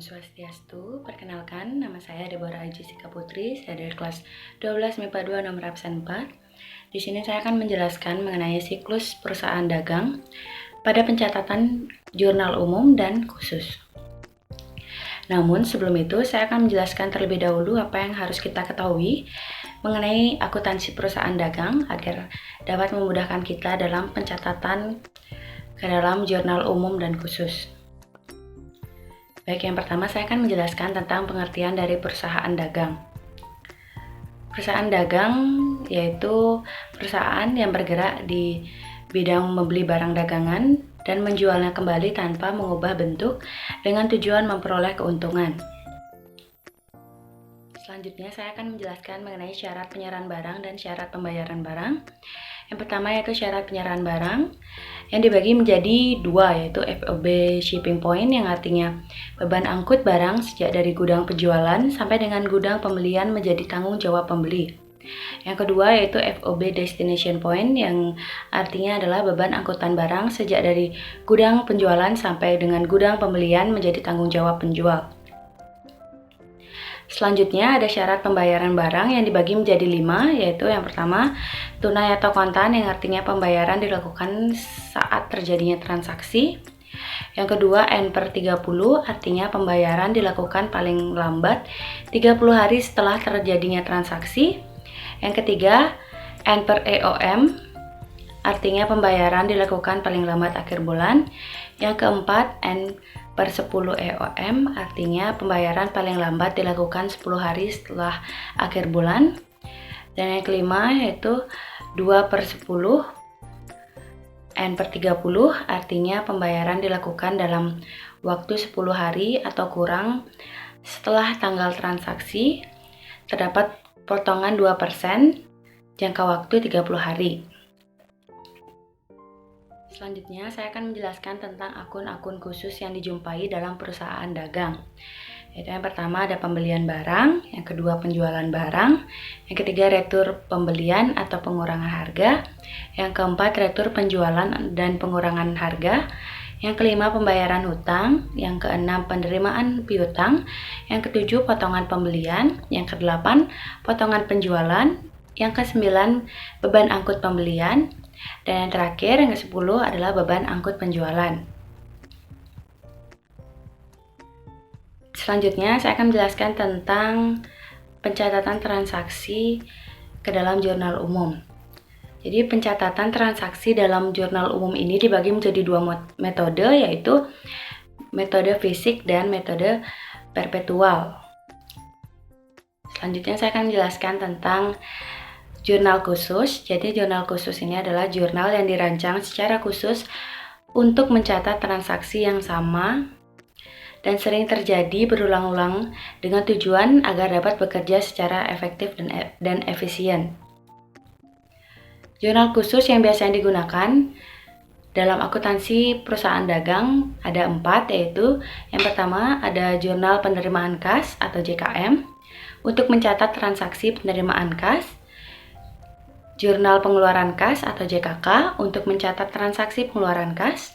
Swastiastu, perkenalkan nama saya Deborah Jessica Putri, saya dari kelas 12 MIPA 2 nomor absen 4. Di sini saya akan menjelaskan mengenai siklus perusahaan dagang pada pencatatan jurnal umum dan khusus. Namun sebelum itu saya akan menjelaskan terlebih dahulu apa yang harus kita ketahui mengenai akuntansi perusahaan dagang agar dapat memudahkan kita dalam pencatatan ke dalam jurnal umum dan khusus. Baik, yang pertama saya akan menjelaskan tentang pengertian dari perusahaan dagang. Perusahaan dagang yaitu perusahaan yang bergerak di bidang membeli barang dagangan dan menjualnya kembali tanpa mengubah bentuk dengan tujuan memperoleh keuntungan. Selanjutnya saya akan menjelaskan mengenai syarat penyerahan barang dan syarat pembayaran barang. Yang pertama yaitu syarat penyerahan barang yang dibagi menjadi dua, yaitu FOB shipping point yang artinya beban angkut barang sejak dari gudang penjualan sampai dengan gudang pembelian menjadi tanggung jawab pembeli. Yang kedua yaitu FOB destination point yang artinya adalah beban angkutan barang sejak dari gudang penjualan sampai dengan gudang pembelian menjadi tanggung jawab penjual. Selanjutnya ada syarat pembayaran barang yang dibagi menjadi 5, yaitu yang pertama tunai atau kontan yang artinya pembayaran dilakukan saat terjadinya transaksi. Yang kedua N/30 artinya pembayaran dilakukan paling lambat 30 hari setelah terjadinya transaksi. Yang ketiga N/EOM artinya pembayaran dilakukan paling lambat akhir bulan. Yang keempat N/10 EOM artinya pembayaran paling lambat dilakukan 10 hari setelah akhir bulan. Dan yang kelima yaitu 2/10 N/30 artinya pembayaran dilakukan dalam waktu 10 hari atau kurang setelah tanggal transaksi. Terdapat potongan 2%, jangka waktu 30 hari. Selanjutnya saya akan menjelaskan tentang akun-akun khusus yang dijumpai dalam perusahaan dagang. Yaitu yang pertama ada pembelian barang, yang kedua penjualan barang, yang ketiga retur pembelian atau pengurangan harga, yang keempat retur penjualan dan pengurangan harga, yang kelima pembayaran hutang, yang keenam penerimaan piutang, yang ketujuh potongan pembelian, yang kedelapan potongan penjualan, yang kesembilan beban angkut pembelian, dan yang terakhir yang ke-10 adalah beban angkut penjualan. Selanjutnya saya akan menjelaskan tentang pencatatan transaksi ke dalam jurnal umum. Jadi pencatatan transaksi dalam jurnal umum ini dibagi menjadi dua metode, yaitu metode fisik dan metode perpetual. Selanjutnya saya akan menjelaskan tentang jurnal khusus. Jadi jurnal khusus ini adalah jurnal yang dirancang secara khusus untuk mencatat transaksi yang sama dan sering terjadi berulang-ulang dengan tujuan agar dapat bekerja secara efektif dan efisien. Jurnal khusus yang biasanya digunakan dalam akuntansi perusahaan dagang ada 4, yaitu yang pertama ada jurnal penerimaan kas atau JKM untuk mencatat transaksi penerimaan kas, jurnal pengeluaran kas atau JKK untuk mencatat transaksi pengeluaran kas,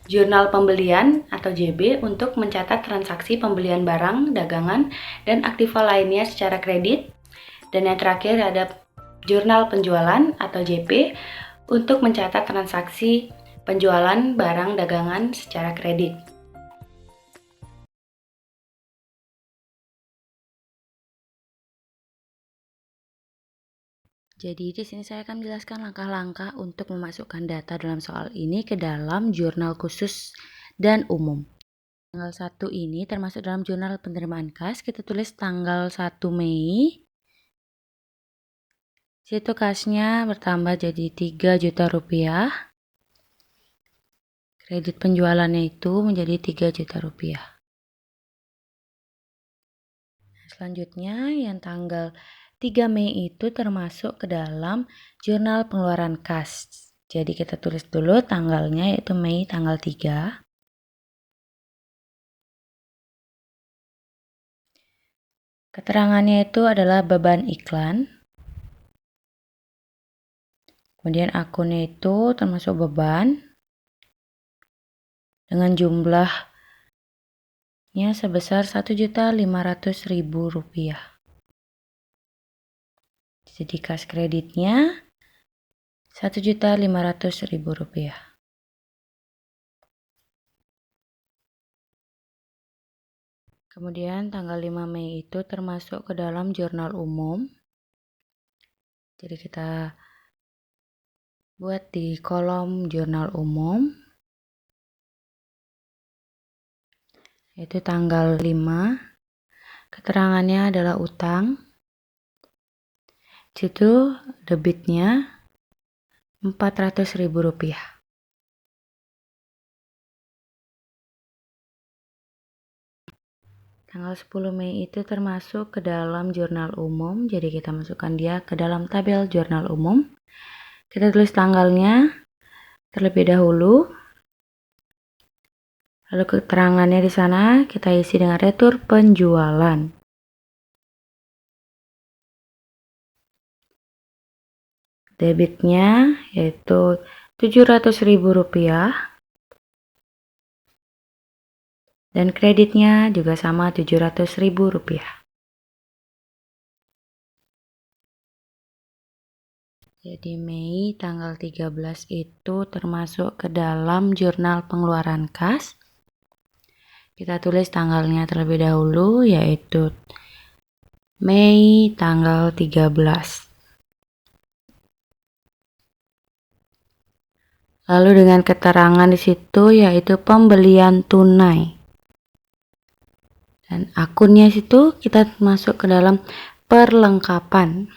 jurnal pembelian atau JB untuk mencatat transaksi pembelian barang, dagangan, dan aktiva lainnya secara kredit, dan yang terakhir ada jurnal penjualan atau JP untuk mencatat transaksi penjualan barang dagangan secara kredit. Jadi di sini saya akan menjelaskan langkah-langkah untuk memasukkan data dalam soal ini ke dalam jurnal khusus dan umum. Tanggal 1 ini termasuk dalam jurnal penerimaan kas, kita tulis tanggal 1 Mei. Situ kasnya bertambah jadi 3 juta rupiah. Kredit penjualannya itu menjadi 3 juta rupiah. Selanjutnya yang tanggal 3 Mei itu termasuk ke dalam jurnal pengeluaran kas. Jadi kita tulis dulu tanggalnya yaitu Mei tanggal 3. Keterangannya itu adalah beban iklan. Kemudian akunnya itu termasuk beban dengan jumlah sebesar Rp1.500.000. Jadi kas kreditnya Rp1.500.000. Kemudian tanggal 5 Mei itu termasuk ke dalam jurnal umum. Jadi kita buat di kolom jurnal umum, yaitu tanggal 5. Keterangannya adalah utang. Situ debitnya Rp400.000. Tanggal 10 Mei itu termasuk ke dalam jurnal umum, jadi kita masukkan dia ke dalam tabel jurnal umum. Kita tulis tanggalnya terlebih dahulu. Lalu keterangannya di sana kita isi dengan retur penjualan. Debitnya yaitu Rp700.000 dan kreditnya juga sama Rp700.000. Jadi Mei tanggal 13 itu termasuk ke dalam jurnal pengeluaran kas. Kita tulis tanggalnya terlebih dahulu, yaitu Mei tanggal 13. Lalu dengan keterangan di situ yaitu pembelian tunai. Dan akunnya situ kita masuk ke dalam perlengkapan.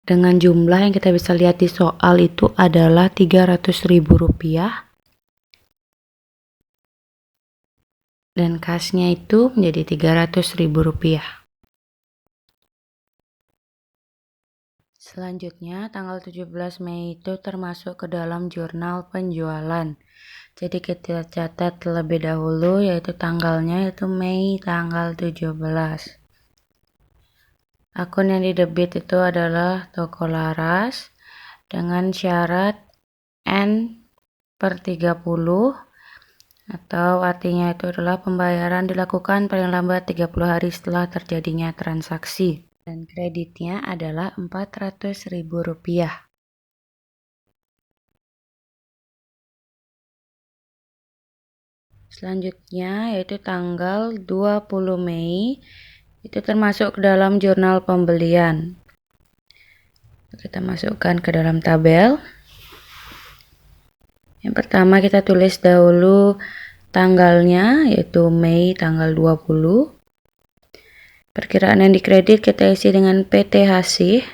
Dengan jumlah yang kita bisa lihat di soal itu adalah Rp300.000. Dan kasnya itu menjadi Rp300.000. Selanjutnya tanggal 17 Mei itu termasuk ke dalam jurnal penjualan. Jadi kita catat terlebih dahulu yaitu tanggalnya yaitu Mei tanggal 17. Akun yang didebit itu adalah toko laras dengan syarat N/30, atau artinya itu adalah pembayaran dilakukan paling lambat 30 hari setelah terjadinya transaksi. Dan kreditnya adalah Rp400.000. Selanjutnya yaitu tanggal 20 Mei itu termasuk ke dalam jurnal pembelian. Kita masukkan ke dalam tabel. Yang pertama kita tulis dahulu tanggalnya yaitu Mei tanggal 20. Perkiraan yang dikredit kita isi dengan PT Hasih.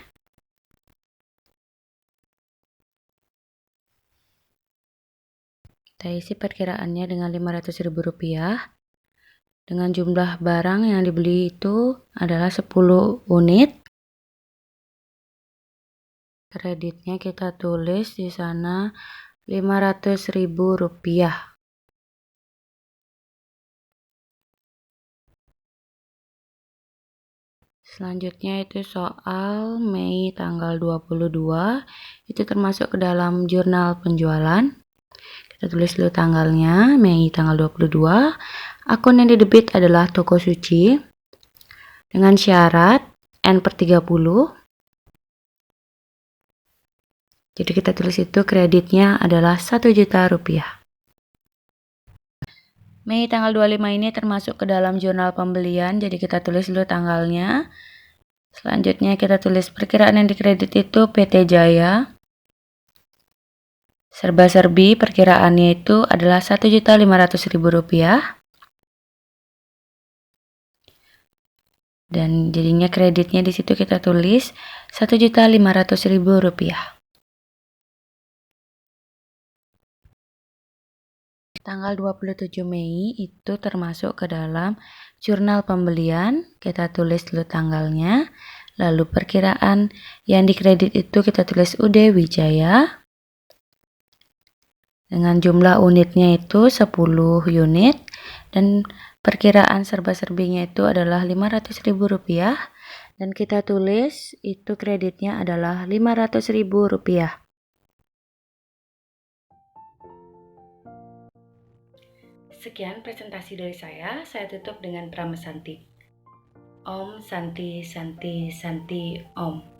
Kita isi perkiraannya dengan Rp500.000. Dengan jumlah barang yang dibeli itu adalah 10 unit. Kreditnya kita tulis di sana Rp500.000. Selanjutnya itu soal Mei tanggal 22, itu termasuk ke dalam jurnal penjualan. Kita tulis dulu tanggalnya, Mei tanggal 22. Akun yang didebit adalah toko suci dengan syarat N/30. Jadi kita tulis itu kreditnya adalah Rp1.000.000. Mei tanggal 25 ini termasuk ke dalam jurnal pembelian, jadi kita tulis dulu tanggalnya. Selanjutnya kita tulis perkiraan yang dikredit itu PT Jaya. Serba-serbi perkiraannya itu adalah Rp1.500.000. Dan jadinya kreditnya di situ kita tulis Rp1.500.000. Tanggal 27 Mei itu termasuk ke dalam jurnal pembelian. Kita tulis dulu tanggalnya. Lalu perkiraan yang dikredit itu kita tulis UD Wijaya. Dengan jumlah unitnya itu 10 unit. Dan perkiraan serba-serbinya itu adalah Rp500.000. Dan kita tulis itu kreditnya adalah Rp500.000. Sekian presentasi dari saya tutup dengan Brahma Santi. Om Santi Santi Santi Om.